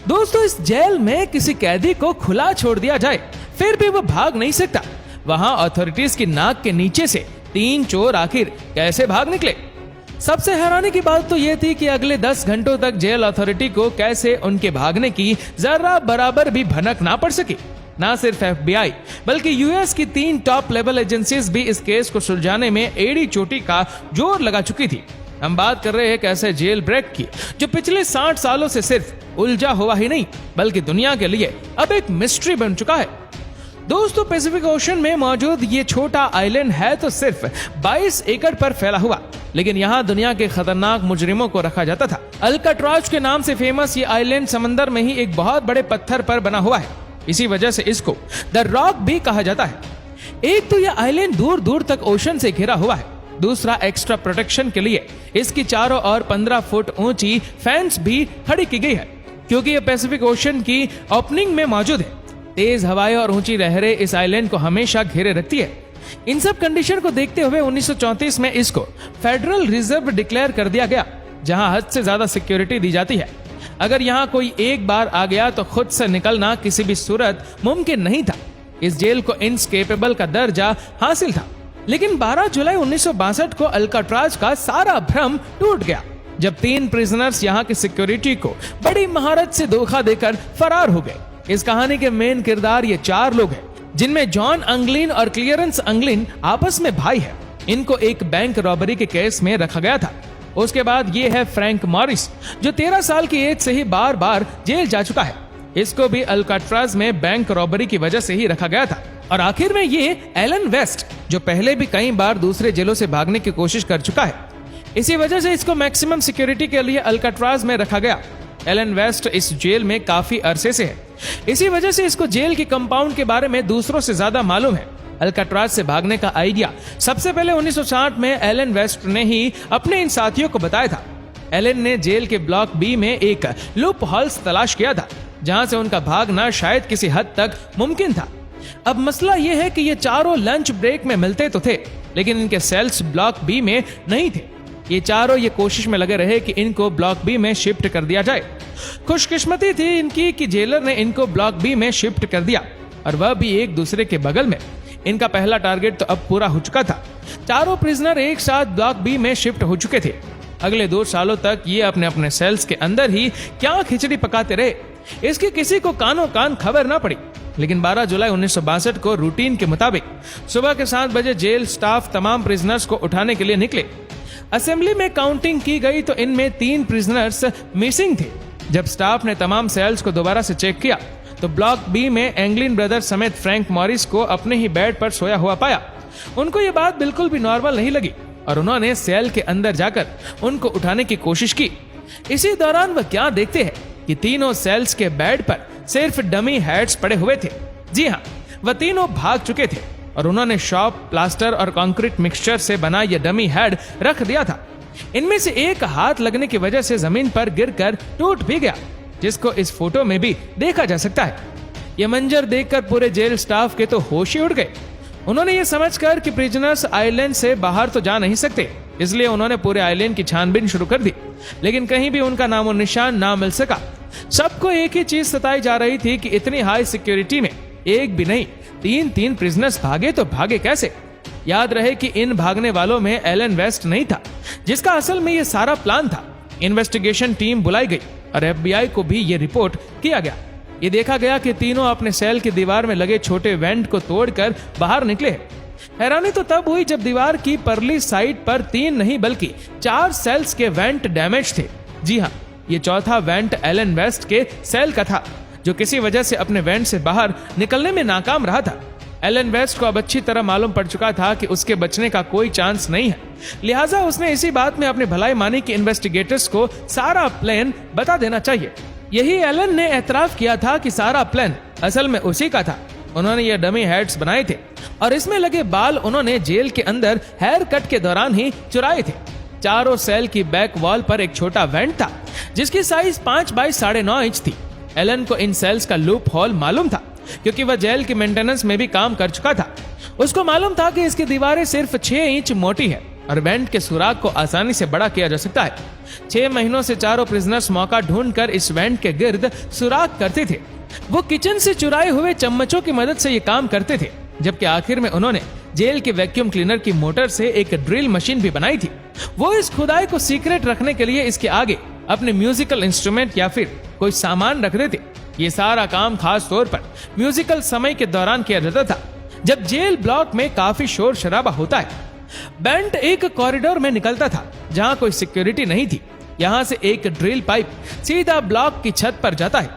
दोस्तों, इस जेल में किसी कैदी को खुला छोड़ दिया जाए फिर भी वो भाग नहीं सकता। वहां अथॉरिटीज की नाक के नीचे से 3 चोर आखिर कैसे भाग निकले? सबसे हैरानी की बात तो यह थी कि अगले 10 घंटों तक जेल अथॉरिटी को कैसे उनके भागने की जरा बराबर भी भनक ना पड़ सकी। ना सिर्फ FBI बल्कि यूएस की 3 टॉप लेवल एजेंसीज भी इस केस को सुलझाने में एड़ी चोटी का जोर लगा चुकी थी। हम बात कर रहे हैं एक ऐसे जेल ब्रेक की जो पिछले 60 सालों से सिर्फ उलझा हुआ ही नहीं बल्कि दुनिया के लिए अब एक मिस्ट्री बन चुका है। दोस्तों, पैसिफिक ओशन में मौजूद ये छोटा आइलैंड है तो सिर्फ 22 एकड़ पर फैला हुआ, लेकिन यहाँ दुनिया के खतरनाक मुजरिमों को रखा जाता था। अल्काट्राज के नाम से फेमस ये आइलैंड समंदर में ही एक बहुत बड़े पत्थर पर बना हुआ है। इसी वजह से इसको द रॉक भी कहा जाता है। एक तो यह आइलैंड दूर दूर तक ओशन से घिरा हुआ है, दूसरा एक्स्ट्रा प्रोटेक्शन के लिए इसकी चारों ओर 15 फुट ऊंची फेंस भी खड़ी की गई है, क्योंकि यह पैसिफिक ओशन की ओपनिंग में मौजूद है। तेज हवाएं और ऊंची लहरें इस आइलैंड को हमेशा घेरे रखती है। इन सब कंडीशन को देखते हुए 1934 में इसको फेडरल रिजर्व डिक्लेयर कर दिया गया, जहां हद से ज्यादा सिक्योरिटी दी जाती है। अगर यहाँ कोई एक बार आ गया तो खुद से निकलना किसी भी सूरत मुमकिन नहीं था। इस जेल को इनस्केपेबल का दर्जा हासिल था। लेकिन 12 जुलाई 1962 को अल्काट्राज का सारा भ्रम टूट गया, जब 3 प्रिजनर्स यहाँ की सिक्योरिटी को बड़ी महारत से धोखा देकर फरार हो गए। इस कहानी के मेन किरदार ये 4 लोग हैं, जिनमें जॉन अंगलिन और क्लियरेंस अंगलिन आपस में भाई है। इनको एक बैंक रॉबरी के केस में रखा गया था। उसके बाद ये है फ्रैंक मॉरिस, जो 13 साल की एज से ही बार बार जेल जा चुका है। इसको भी अल्काट्राज में बैंक रॉबरी की वजह से ही रखा गया था। और आखिर में ये एलन वेस्ट, जो पहले भी कई बार दूसरे जेलों से भागने की कोशिश कर चुका है। इसी वजह से इसको मैक्सिमम सिक्योरिटी के लिए अल्काट्राज में रखा गया। एलन वेस्ट इस जेल में काफी अरसे से है, इसी वजह से इसको जेल के कंपाउंड के बारे में दूसरों से ज्यादा मालूम है। अल्काट्राज से भागने का आइडिया सबसे पहले 1960 में एलन वेस्ट ने ही अपने इन साथियों को बताया था। एलन ने जेल के ब्लॉक बी में एक लूप होल्स तलाश किया था, जहां से उनका भागना शायद किसी हद तक मुमकिन था। अब मसला यह है कि ये चारों लंच ब्रेक में मिलते तो थे, लेकिन इनके सेल्स ब्लॉक बी में नहीं थे। ये चारों ये कोशिश में लगे रहे कि इनको ब्लॉक बी में शिफ्ट कर दिया जाए। खुशकिस्मती थी इनकी कि जेलर ने इनको ब्लॉक बी में शिफ्ट कर दिया, और वह भी एक दूसरे के बगल में। इनका पहला टारगेट तो अब पूरा हो चुका था। चारों प्रिजनर एक साथ ब्लॉक बी में शिफ्ट हो चुके थे। अगले 2 सालों तक ये अपने अपने सेल्स के अंदर ही क्या खिचड़ी पकाते रहे, इसकी किसी को कानों कान खबर ना पड़ी। लेकिन 12 जुलाई 1962 को रूटीन के मुताबिक सुबह के 7 बजे जेल स्टाफ तमाम प्रिजनर्स को उठाने के लिए निकले। असेंबली में काउंटिंग की गई तो इनमें 3 प्रिजनर्स मिसिंग थे। जब स्टाफ ने तमाम सेल्स को दोबारा से चेक किया तो ब्लॉक बी में एंगलिन ब्रदर समेत फ्रैंक मॉरिस को अपने ही बेड पर सोया हुआ पाया। उनको ये बात बिल्कुल भी नॉर्मल नहीं लगी और उन्होंने सेल के अंदर जाकर उनको उठाने की कोशिश की। इसी दौरान वह क्या देखते हैं कि तीनों सेल्स के बेड पर सिर्फ डमी हेड्स पड़े हुए थे। जी हाँ, वह तीनों भाग चुके थे और उन्होंने शॉप, प्लास्टर और कंक्रीट मिक्सचर से बना यह डमी हेड रख दिया था। इनमें से एक हाथ लगने की वजह से जमीन पर गिरकर टूट भी गया, जिसको इस फोटो में भी देखा जा सकता है। यह मंजर देखकर पूरे जेल स्टाफ के तो होश ही उड़ गए। उन्होंने ये समझकर कि प्रिजनर्स आइलैंड से बाहर तो जा नहीं सकते, इसलिए उन्होंने पूरे आइलैंड की छानबीन शुरू कर दी, लेकिन कहीं भी उनका नामो निशान ना मिल सका। सबको एक ही चीज सताई जा रही थी कि इतनी हाई सिक्योरिटी में एक भी नहीं 3 प्रिजनर्स भागे तो भागे कैसे। याद रहे कि इन भागने वालों में एलन वेस्ट नहीं था, जिसका असल में ये सारा प्लान था। इन्वेस्टिगेशन टीम बुलाई गई और FBI को भी ये रिपोर्ट किया गया। ये देखा गया कि तीनों अपने सेल की दीवार में लगे छोटे वेंट को तोड़कर बाहर निकले हैं। हैरानी तो तब हुई जब दीवार की परली साइड पर 3 नहीं बल्कि 4 सेल्स के वेंट डैमेज थे। जी हाँ, ये चौथा वेंट एलन वेस्ट के सेल का था, जो किसी वजह से अपने वेंट से बाहर निकलने में नाकाम रहा था। एलन वेस्ट को अब अच्छी तरह मालूम पड़ चुका था कि उसके बचने का कोई चांस नहीं है, लिहाजा उसने इसी बात में अपनी भलाई मानी कि इन्वेस्टिगेटर्स को सारा प्लान बता देना चाहिए। यही एलन ने एतराफ किया था कि सारा प्लान असल में उसी का था। उन्होंने ये डमी हेड्स बनाए थे और इसमें लगे बाल उन्होंने जेल के अंदर हेयर कट के दौरान ही चुराए थे। चारों सेल की बैक वॉल पर एक छोटा वेंट था, जिसकी साइज 5 बाई 9.5 इंच थी। एलन को इन सेल्स का लूप होल मालूम था, क्योंकि वह जेल के मेंटेनेंस में भी काम कर चुका था। उसको मालूम था कि इसकी दीवारें सिर्फ 6 इंच मोटी है और वेंट के सुराग को आसानी से बड़ा किया जा सकता है। 6 महीनों से चारों प्रिजनर्स मौका ढूंढकर इस वेंट के गिर्द सुराग करते थे। वो किचन से चुराए हुए चम्मचों की मदद से ये काम करते थे, जबकि आखिर में उन्होंने जेल के वैक्यूम क्लीनर की मोटर से एक ड्रिल मशीन भी बनाई थी। वो इस खुदाई को सीक्रेट रखने के लिए इसके आगे अपने म्यूजिकल इंस्ट्रूमेंट या फिर कोई सामान रख देते। ये सारा काम खास तौर पर म्यूजिकल समय के दौरान किया जाता था, जब जेल ब्लॉक में काफी शोर शराबा होता है। बेंट एक कॉरिडोर में निकलता था जहां कोई सिक्योरिटी नहीं थी। यहां से एक ड्रिल पाइप सीधा ब्लॉक की छत पर जाता है,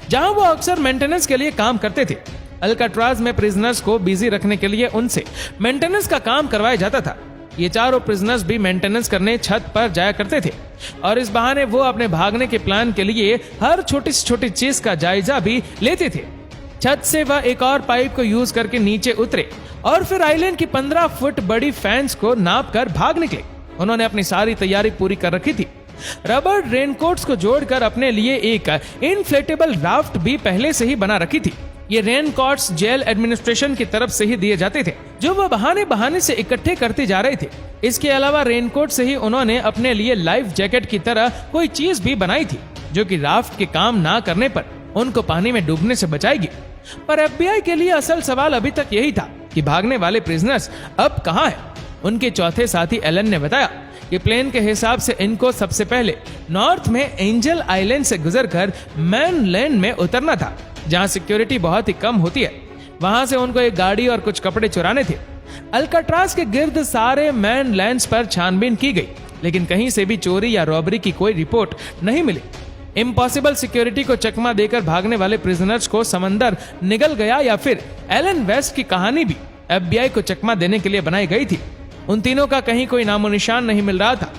जहां वो अक्सर मेंटेनेंस के लिए काम करते थे। अल्काट्राज में प्रिजनर्स को बिजी रखने के लिए उनसे मेंटेनेंस का काम करवाया जाता था। ये चारों प्रिजनर्स भी मेंटेनेंस करने छत पर जाया करते थे और इस बहाने वो अपने भागने के प्लान के लिए हर छोटी से छोटी चीज का जायजा भी लेते थे। छत से वह एक और पाइप को यूज करके नीचे उतरे और फिर आइलैंड की 15 फुट बड़ी फेंस को नाप कर भाग निकले। उन्होंने अपनी सारी तैयारी पूरी कर रखी थी। रबर रेनकोट्स को जोड़कर अपने लिए एक इनफ्लेटेबल राफ्ट भी पहले से ही बना रखी थी। ये रेनकोट्स जेल एडमिनिस्ट्रेशन की तरफ से ही दिए जाते थे, जो वह बहाने बहाने से इकट्ठे करते जा रहे थे। इसके अलावा रेनकोट से ही उन्होंने अपने लिए लाइफ जैकेट की तरह कोई चीज भी बनाई थी, जो कि राफ्ट के काम ना करने पर उनको पानी में डूबने से बचाएगी। पर एफबीआई के लिए असल सवाल अभी तक यही था कि भागने वाले प्रिजनर्स अब कहां हैं। उनके चौथे साथी एलन ने बताया कि प्लेन के हिसाब से इनको सबसे पहले नॉर्थ में एंजल आइलैंड से गुजरकर मैनलैंड में उतरना था, जहां सिक्योरिटी बहुत ही कम होती है। वहां से उनको एक गाड़ी और कुछ कपड़े चुराने थे। अल्काट्राज के गिर्द सारे मैनलैंड्स पर छानबीन की गई, लेकिन कहीं से भी चोरी या रॉबरी की कोई रिपोर्ट नहीं मिली। इम्पॉसिबल सिक्योरिटी को चकमा देकर भागने वाले प्रिजनर्स को समंदर निगल गया या फिर एलन वेस्ट की कहानी भी एफबीआई को चकमा देने के लिए बनाई गई थी। उन तीनों का कहीं कोई नामो निशान नहीं मिल रहा था।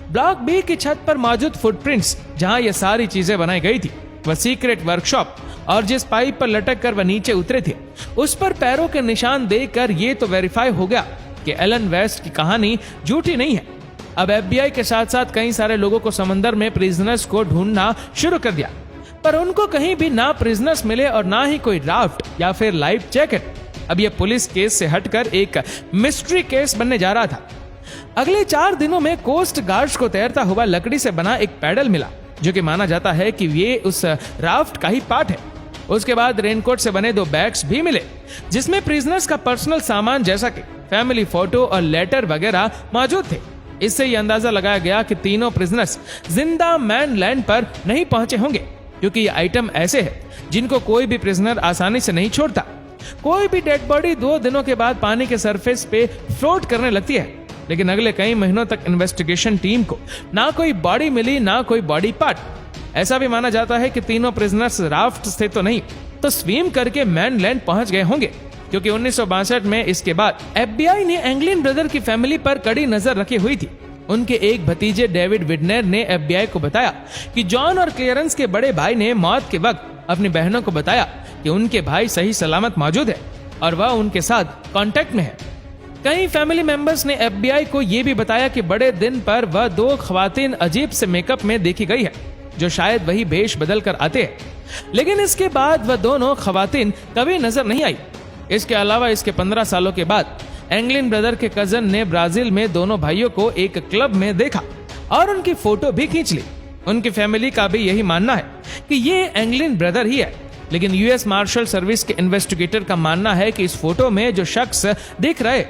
ब्लॉक बी की छत पर मौजूद फुटप्रिंट्स, जहां ये सारी चीजें बनाई गई थी, वह सीक्रेट वर्कशॉप और जिस पाइप पर लटक कर वह नीचे उतरे थे, उस पर पैरों के निशान देखकर ये तो वेरीफाई हो गया कि एलन वेस्ट की कहानी झूठी नहीं है। अब एफबीआई के साथ साथ कई सारे लोगों को समंदर में प्रिजनर्स को ढूंढना शुरू कर दिया, पर उनको कहीं भी ना प्रिजनर्स मिले और ना ही कोई राफ्ट या फिर लाइफ जैकेट। अब यह पुलिस केस से हटकर एक मिस्ट्री केस बनने जा रहा था। अगले 4 दिनों में कोस्ट गार्ड्स को तैरता हुआ लकड़ी से बना एक पैडल मिला, जो कि माना जाता है कि ये उस राफ्ट का ही पार्ट है। उसके बाद रेनकोट से बने 2 बैग्स भी मिले, जिसमें प्रिजनर्स का पर्सनल सामान जैसा कि फैमिली फोटो और लेटर वगैरह मौजूद थे। इससे यह अंदाजा लगाया गया कि तीनों प्रिजनर्स जिंदा मैनलैंड पर नहीं पहुंचे होंगे, क्योंकि ये आइटम ऐसे हैं जिनको कोई भी प्रिजनर आसानी से नहीं छोड़ता। कोई भी डेड बॉडी 2 दिनों के बाद पानी के सरफेस पे फ्लोट करने लगती है, लेकिन अगले कई महीनों तक इन्वेस्टिगेशन टीम को ना कोई बॉडी मिली ना कोई बॉडी पार्ट। ऐसा भी माना जाता है कि तीनों प्रिजनर्स राफ्ट से तो नहीं तो स्विम करके मैनलैंड पहुंच गए होंगे, क्योंकि 1962 में इसके बाद एफबीआई ने एंगलिन ब्रदर की फैमिली पर कड़ी नजर रखी हुई थी। उनके एक भतीजे डेविड विडनेर ने एफबीआई को बताया कि जॉन और क्लियरेंस के बड़े भाई ने मौत के वक्त अपनी बहनों को बताया कि उनके भाई सही सलामत मौजूद है और वह उनके साथ कांटेक्ट में है। कई फैमिली मेंबर्स ने एफबीआई को यह भी बताया कि बड़े दिन पर वह 2 खवातीन अजीब से मेकअप में देखी गई है, जो शायद वही भेष बदल कर आते हैं, लेकिन इसके बाद वह दोनों खवातीन कभी नजर नहीं आई। इसके अलावा इसके 15 सालों के बाद एंगलिन ब्रदर के कजन ने ब्राजील में दोनों भाइयों को एक क्लब में देखा और उनकी फोटो भी खींच ली। उनकी फैमिली का भी यही मानना है कि ये एंगलिन ब्रदर ही है, लेकिन यूएस मार्शल सर्विस के इन्वेस्टिगेटर का मानना है कि इस फोटो में जो शख्स दिख रहे,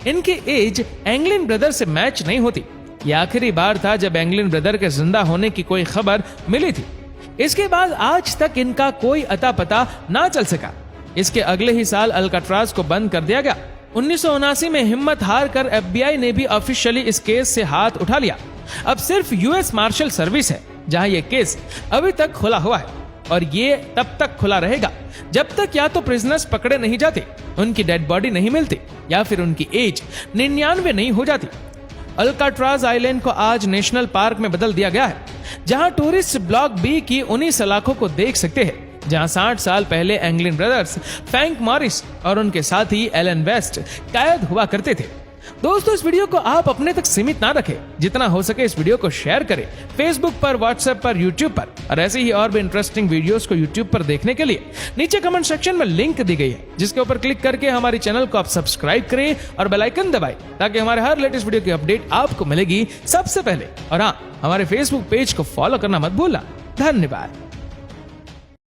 इनकी एज एंगलिन ब्रदर से मैच नहीं होती। यह आखिरी बार था जब एंगलिन ब्रदर के जिंदा होने की कोई खबर मिली थी। इसके बाद आज तक इनका कोई अता पता ना चल सका। इसके अगले ही साल अल्काट्राज को बंद कर दिया गया। 1979 में हिम्मत हार कर एफबीआई ने भी ऑफिशियली इस केस से हाथ उठा लिया। अब सिर्फ यूएस मार्शल सर्विस है जहां यह केस अभी तक खुला हुआ है, और ये तब तक खुला रहेगा जब तक या तो प्रिजनर्स पकड़े नहीं जाते, उनकी डेड बॉडी नहीं मिलती, या फिर उनकी एज 99 नहीं हो जाती। अल्काट्राज आइलैंड को आज नेशनल पार्क में बदल दिया गया है, जहां टूरिस्ट ब्लॉक बी की उन्हीं सलाखों को देख सकते हैं जहां 60 साल पहले एंगलिन ब्रदर्स, फ्रैंक मॉरिस और उनके साथी एलन वेस्ट कैद हुआ करते थे। दोस्तों इस वीडियो को आप अपने तक सीमित ना रखें, जितना हो सके इस वीडियो को शेयर करें फेसबुक पर, व्हाट्सएप पर, यूट्यूब पर, और ऐसे ही और भी इंटरेस्टिंग वीडियोस को यूट्यूब पर देखने के लिए नीचे कमेंट सेक्शन में लिंक दी गई है, जिसके ऊपर क्लिक करके हमारे चैनल को आप सब्सक्राइब करें और बेल आइकन दबाएं, ताकि हमारे हर लेटेस्ट वीडियो की अपडेट आपको मिलेगी सबसे पहले। और हाँ, हमारे फेसबुक पेज को फॉलो करना मत भूलना। धन्यवाद।